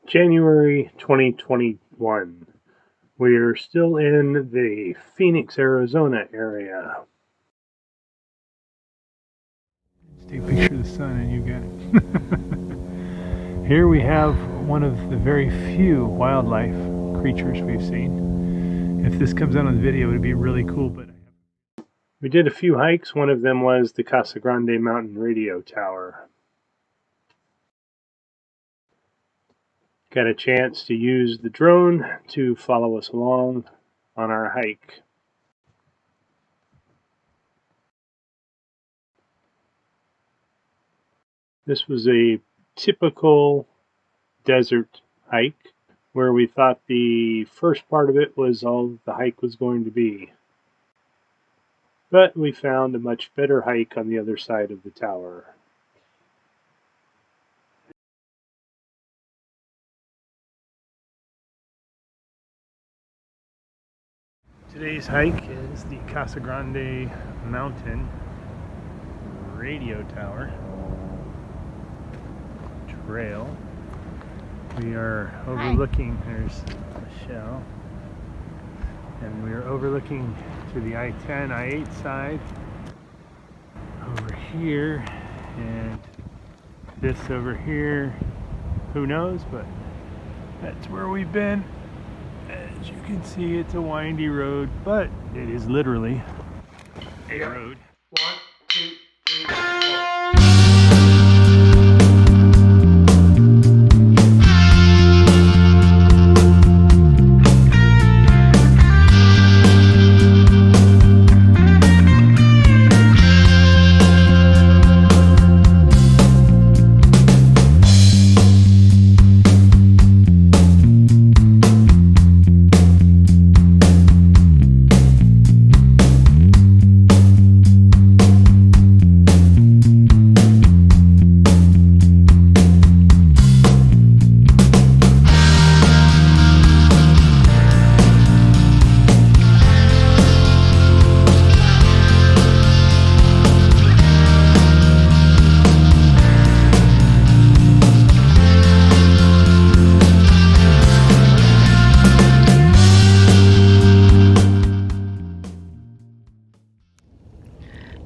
January 2021. We're still in the Phoenix, Arizona area. Take a picture of the sun and you got it. Here we have one of the very few wildlife creatures we've seen. If this comes out on video, it would be really cool. But we did a few hikes. One of them was the Casa Grande Mountain Radio Tower. Got a chance to use the drone to follow us along on our hike. This was a typical desert hike where we thought the first part of it was all the hike was going to be. But we found a much better hike on the other side of the tower. Today's hike is the Casa Grande Mountain Radio Tower Trail. We are overlooking, there's Michelle, and we are overlooking to the I-10, I-8 side over here, and this over here, who knows, but that's where we've been. As you can see, it's a windy road, but it is literally a road. 1, 2, 3, 4.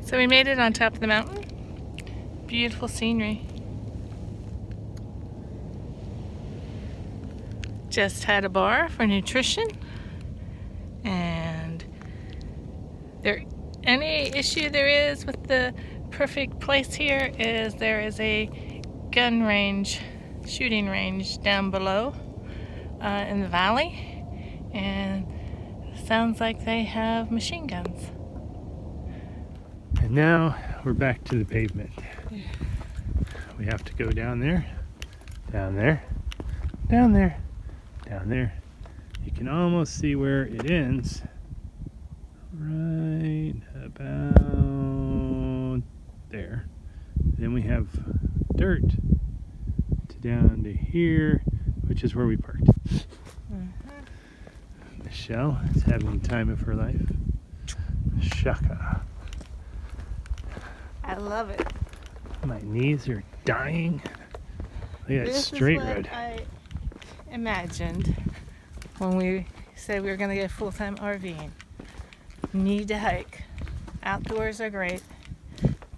So we made it on top of the mountain. Beautiful scenery. Just had a bar for nutrition. And any issue there is with the perfect place here is there is a gun range, shooting range down below in the valley. And it sounds like they have machine guns. And now we're back to the pavement. We have to go down there, down there, down there, down there. You can almost see where it ends. Right about there. Then we have dirt to down to here, which is where we parked. Michelle is having the time of her life. Shaka. I love it. My knees are dying. Look at that straight road. I imagined when we said we were going to get full-time RVing. Need to hike. Outdoors are great.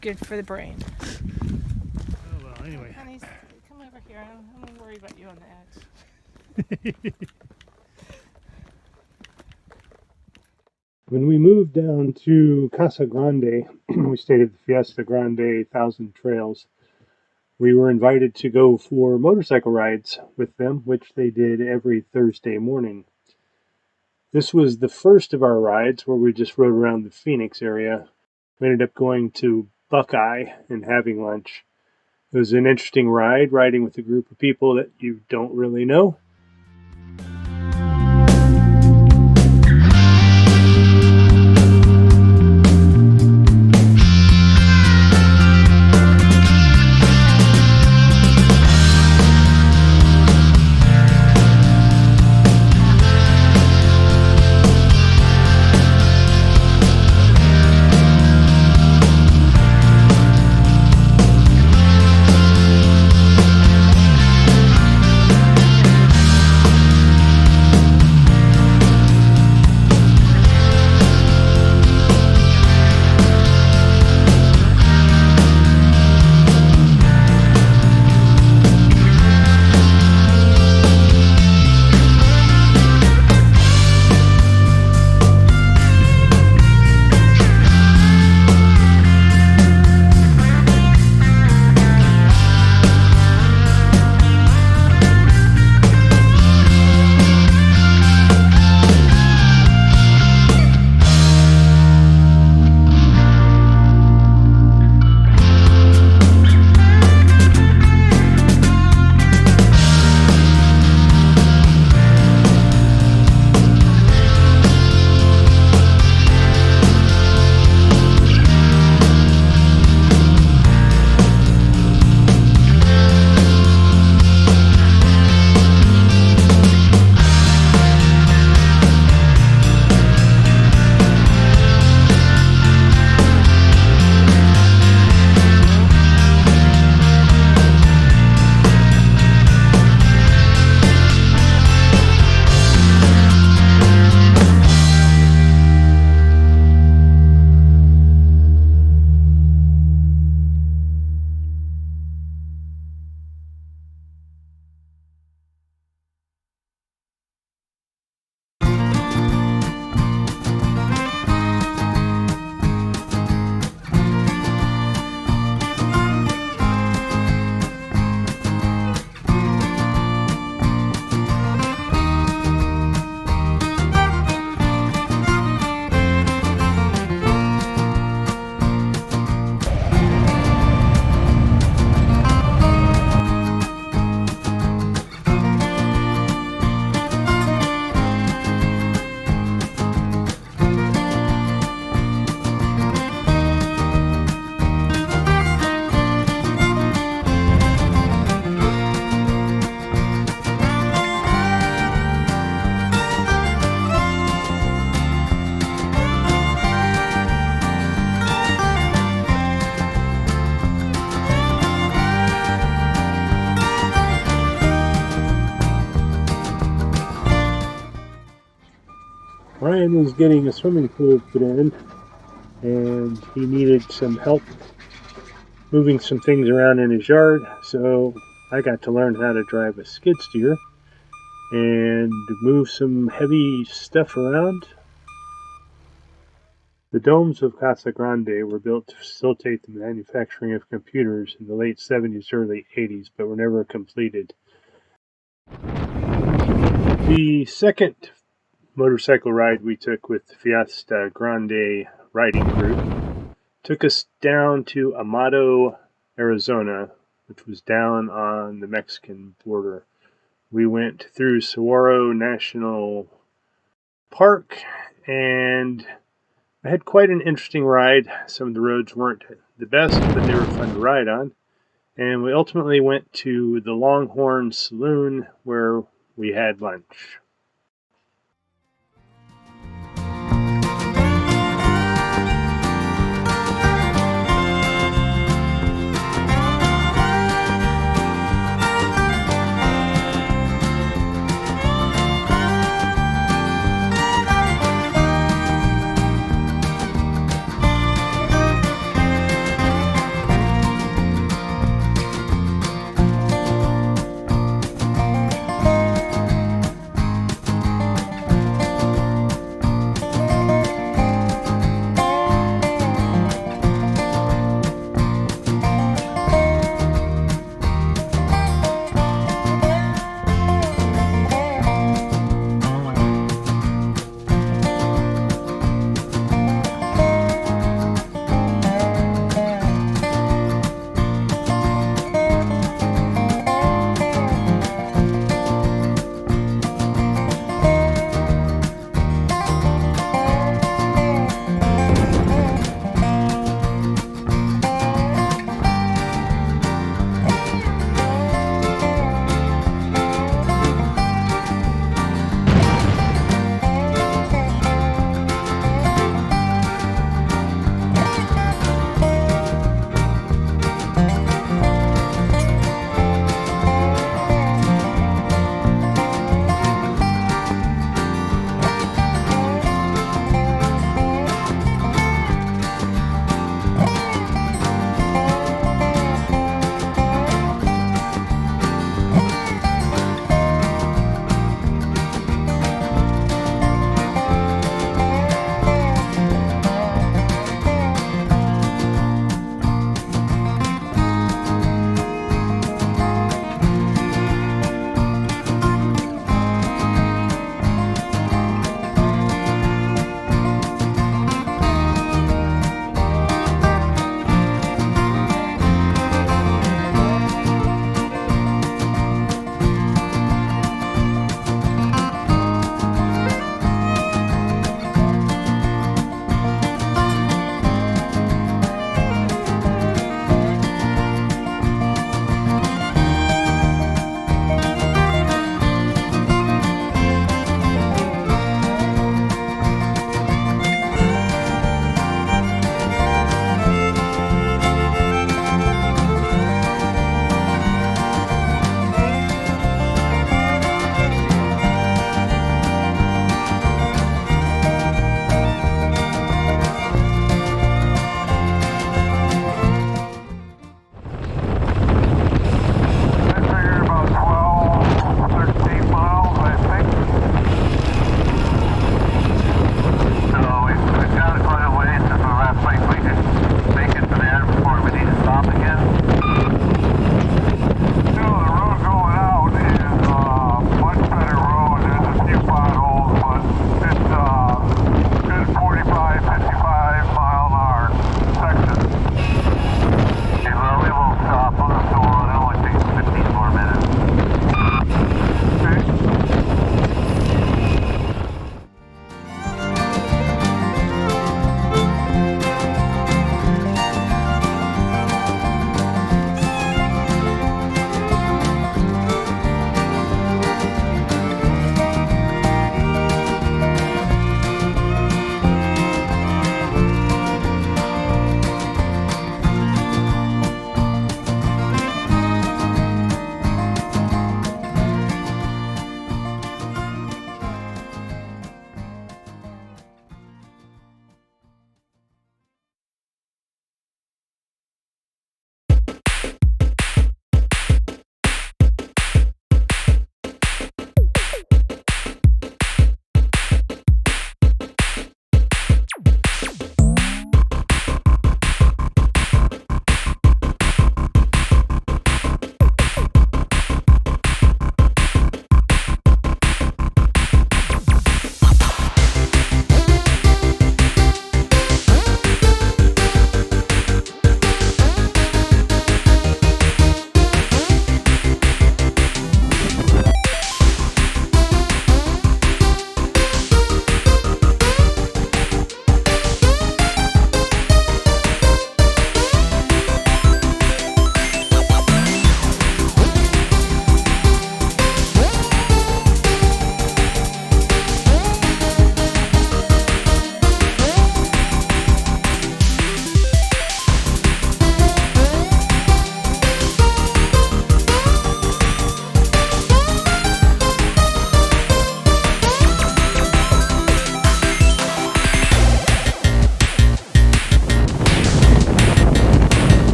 Good for the brain. Oh, well, anyway. Honey, come over here. I'm worried about you on the edge. When we moved down to Casa Grande, we stayed at the Fiesta Grande Thousand Trails. We were invited to go for motorcycle rides with them, which they did every Thursday morning. This was the first of our rides where we just rode around the Phoenix area. We ended up going to Buckeye and having lunch. It was an interesting ride, riding with a group of people that you don't really know. Ryan was getting a swimming pool put in, and he needed some help moving some things around in his yard, so I got to learn how to drive a skid steer and move some heavy stuff around. The domes of Casa Grande were built to facilitate the manufacturing of computers in the late 70s, early 80s, but were never completed. The second motorcycle ride we took with the Fiesta Grande riding group took us down to Amado, Arizona, which was down on the Mexican border. We went through Saguaro National Park, and I had quite an interesting ride. Some of the roads weren't the best, but they were fun to ride on. And we ultimately went to the Longhorn Saloon, where we had lunch.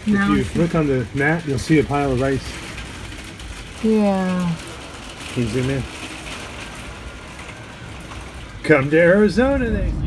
Now If you look on the map, you'll see a pile of rice. yeah. Can you zoom in? Come to Arizona, they say.